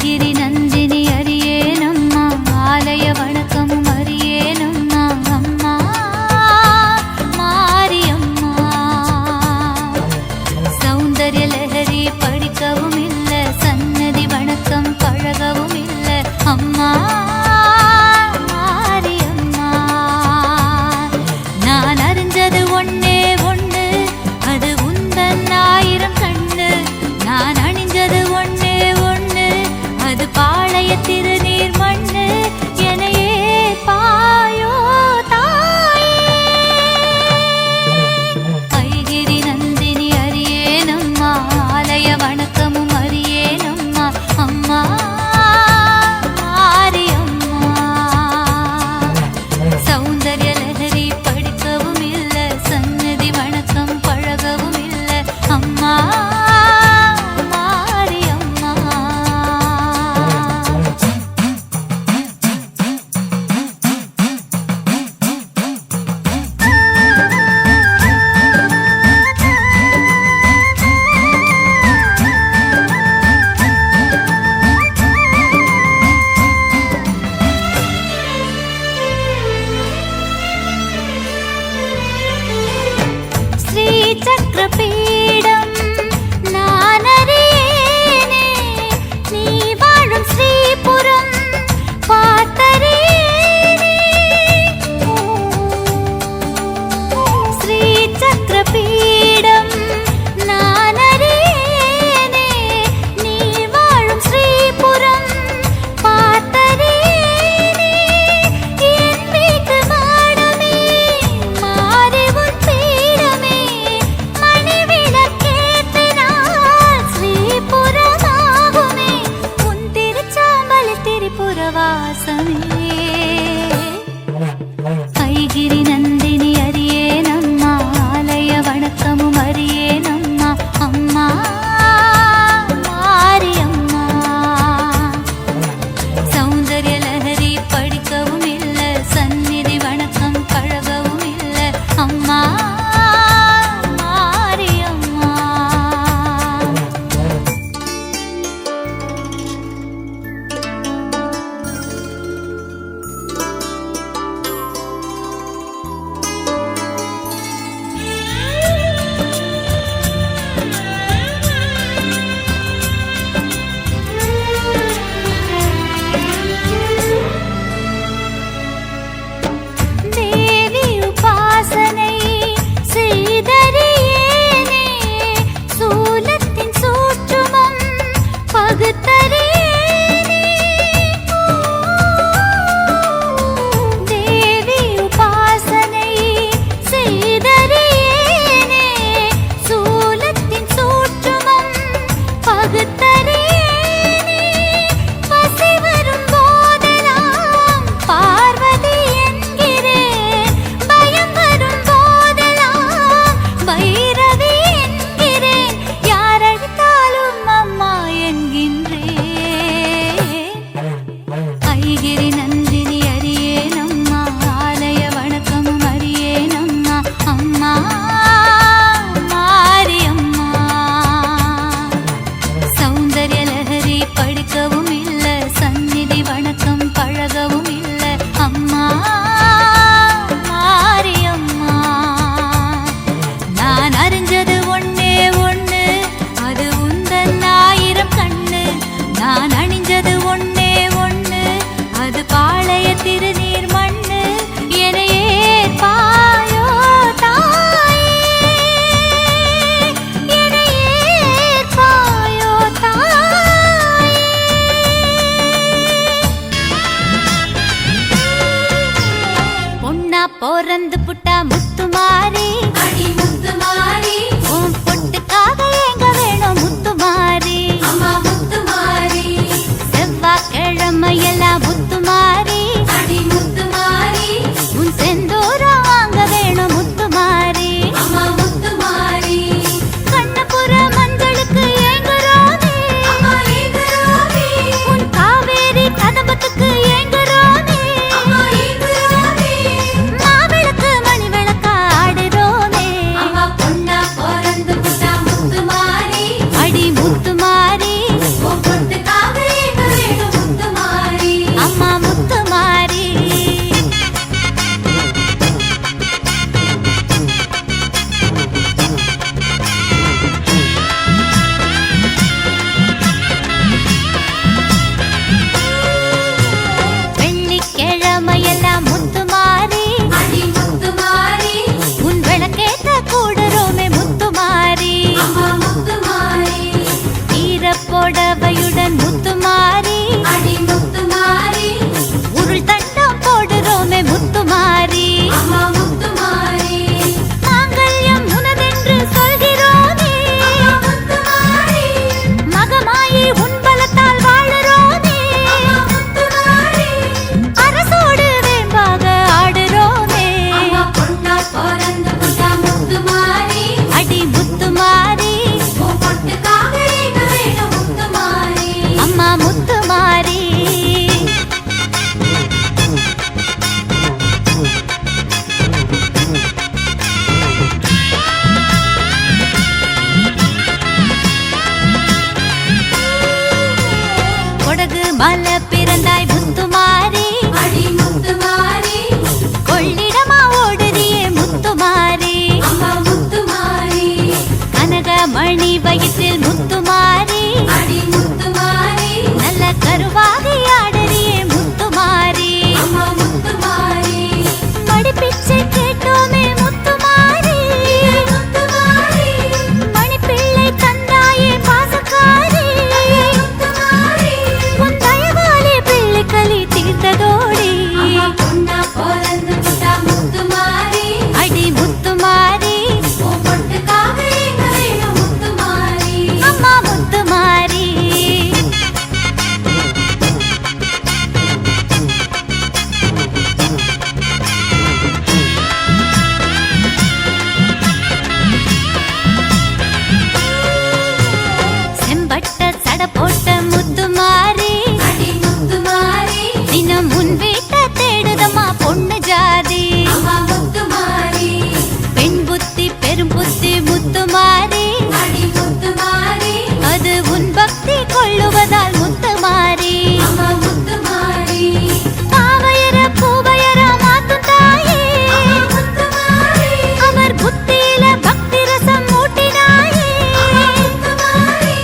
ஐகிரி நந்தினி அறியேனம்மா ஆலய வணக்கமும் அறியேனம்மா அம்மா மாரியம்மா சௌந்தர்ய லஹரி படிக்கவும் இல்ல சன்னதி வணக்கம் பழகவும் இல்ல அம்மா மாரியம்மா நான் அறிஞ்சது ஒன்னே ஒண்ணு அது உந்தன் ஆயிரம் கண்ணு நான் அணிஞ்சது ஒன்னே ஒண்ணு அது பாளைய திருநீர் மண்ணு எனையே பாயோ தாயே ஐகிரி நந்தினி அறியேனம்மா ஆலய வணக்கமும் அறியேனம்மா அம்மா மாரியம்மா சௌந்தர்ய லஹரி படிக்கவும் இல்ல சன்னதி வணக்கம் பழகவும் இல்ல அம்மா மாரியம்மா ஸ்ரீ சக்கரபீடம் நான் அறியேனே நீ வாழும் ஸ்ரீபுரம் பார்த்தறியேனே ஸ்ரீ சக்கரபீடம் நான் அறியேனே நீ வாழும் ஸ்ரீபுரம் பார்த்தறியேனே என் வீட்டு மாடமே மாறி உன் பீடமே மணி விளக்கேற்றினால் ஸ்ரீபுரமாகுமே உன் திருச்சாம்பல் திரிபுரவாசமே ஐகிரி நந்தினி அறியேனம்மா ஆலய வணக்கமும் அறியேனம்மா அம்மா மாரியம்மா சௌந்தர்ய லஹரி படிக்கவும் இல்ல சந்நிதி வணக்கம் பழகவும் இல்ல அம்மா மாரியம்மா தேவி உபாசனை செய்தறியேனே சூலத்தின் சூற்றுமம் பகுத்தறியேனே தேவி உபாசனை செய்தறியேனே சூலத்தின் சூற்றுமம் பகுத்தறியேனே பசி வரும் போதெல்லாம் பார்வதி என்கிறேன் பயம் வரும் போதெல்லாம் பைரவி என்கிறேன் யார் அழைத்தாலும் அம்மா என்கின்றேன் ஐகிரி நந்தினி அறியேனம்மா ஆலய வணக்கமும் அறியேனம்மா அம்மா மாரியம்மா மலை பிறந்தாய் முத்துமாரி, அடி முத்துமாரி, கொள்ளிடமா ஓடுறியே முத்துமாரி, அம்மா முத்துமாரி, கனகமணி வயிற்றில் முத்துமாரி, அடி முத்துமாரி, நல்ல கருவாகி ஆடுறியே முத்துமாரி, அம்மா முத்துமாரி, மடிப்பிச்சை கேட்டோமே முத்துமாரி, முத்துமாரி, மணிப்பிள்ளை தந்தாயே பாசக்காரி, முத்துமாரி, உன் தயவாலே பிள்ளை களி தீர்த்ததோடி, அம்மா பொண்ணா பிறந்து புட்டா முத்துமாரி, அடி முத்துமாரி, உன் பொட்டுக்காக எங்க வேணும் முத்துமாரி, அம்மா முத்துமாரி. செம்பட்ட சட போட்ட முத்துமாரி, அடி முத்துமாரி, தினம் முன் வீட்டை தேடுதம்மா பொண்ணு ஜாதி, அம்மா முத்துமாரி, பெண் புத்தி பெரும் புத்தி முத்துமாரி, அடி முத்துமாரி, அது உன் பக்தி கொள்ளுவதால் முத்துமாரி, அம்மா முத்துமாரி, பாவையர பூவையர மாத்தும் தாயே, முத்துமாரி, அவர் புத்தியில பக்தி ரசம் மூட்டினாயே, முத்துமாரி,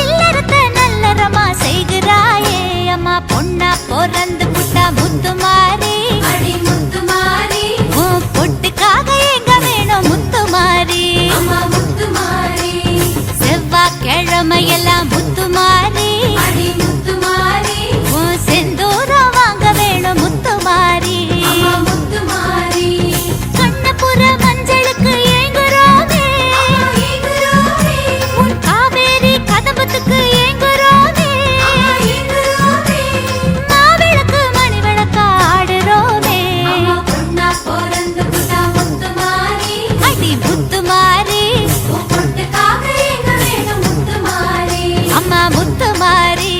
இல்லறத்த நல்லறமா செய்கிறாயே, அம்மா பொண்ணா பிறந்து புட்டா முத்துமாரி, அடி முத்துமாரி, உன் பொட்டுக்காக எங்க வேணும் முத்துமாரி, அம்மா முத்துமாரி, செவ்வாய்க்கிழமையெல்லாம் முத்துமாரி, அடி முத்துமாரி, உன் செந்தூரம் வாங்க வேணும் முத்துமாரி, அம்மா முத்துமாரி, கண்ணபுர மஞ்சளுக்கு ஏங்குறோமே, ஈகுரோவே, உன் காவேரி கதம்பத்துக்கு ஏங்குறோமே, ஈகுரோவே, மாவிளக்கு மணி விளக்கா ஆடுறோமே, அம்மா பொண்ணா பிறந்து புட்டா முத்துமாரி, அடி முத்துமாரி, உன் பொட்டுக்காக எங்க வேணும் முத்துமாரி, அம்மா முத்துமாரி,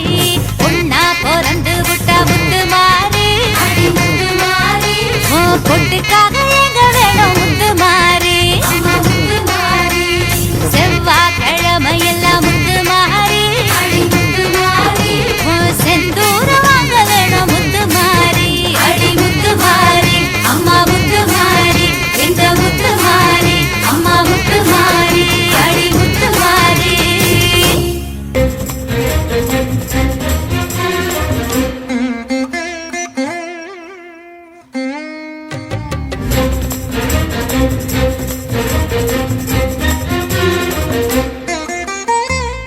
பொண்ணா பிறந்து விட்டா முத்துமாரி, அடி முத்துமாரி, உன் பொட்டுக்காக எங்க வேணும் முத்துமாரி, அம்மா முத்துமாரி, செவ்வாய்க்கிழமையெல்லாம் முத்துமாரி, அடி முத்துமாரி, உன் செந்தூரம் வாங்க வேணும் முத்துமாரி, அடி முத்துமாரி, அம்மா முத்துமாரி, எங்க முத்துமாரி, அம்மா முத்துமாரி, அடி முத்துமாரி.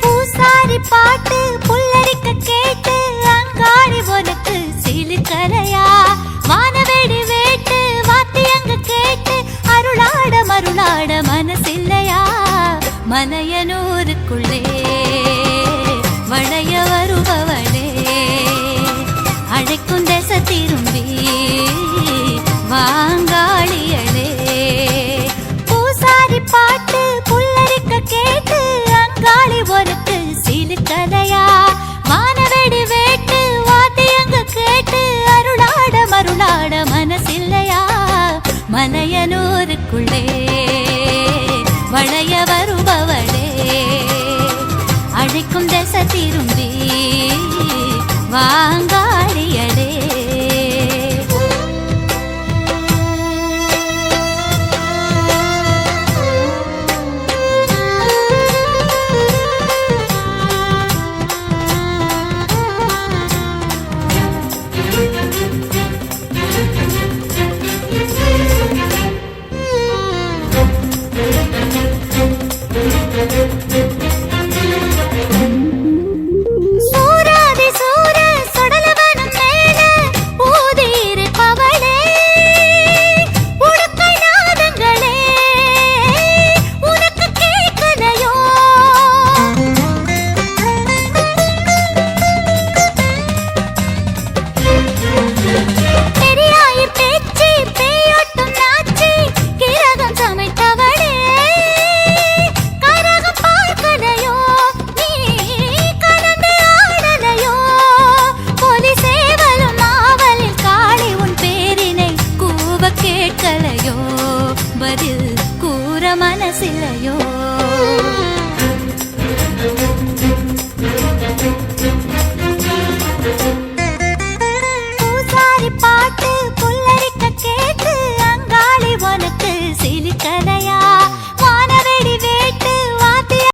பூசாரி பாட்டு புல்லரிக்க கேட்டு அங்காடி உனக்கு சிலுக்கலையா, வானவேடி வேட்டு வாத்தியங்க கேட்டு அருளாட மருளாட மனசில்லையா, மலையனூருக்குள்ளே வளைய வருபவளே, அழைக்கும் திசை திரும்பி வாங்காளியளே, பூசாரி பாட்டு புல்லரிக்க கேட்டு அங்காளி உனக்கு சிலுக்கலையா, வானவெடி வேட்டு வாத்தியங்க கேட்டு அருளாட மருளாட மனசில்லையா, மலையனூருக்குள்ளே வளைய வருபவளே, அழைக்கும் திசை திரும்பி வாங்காளியளே.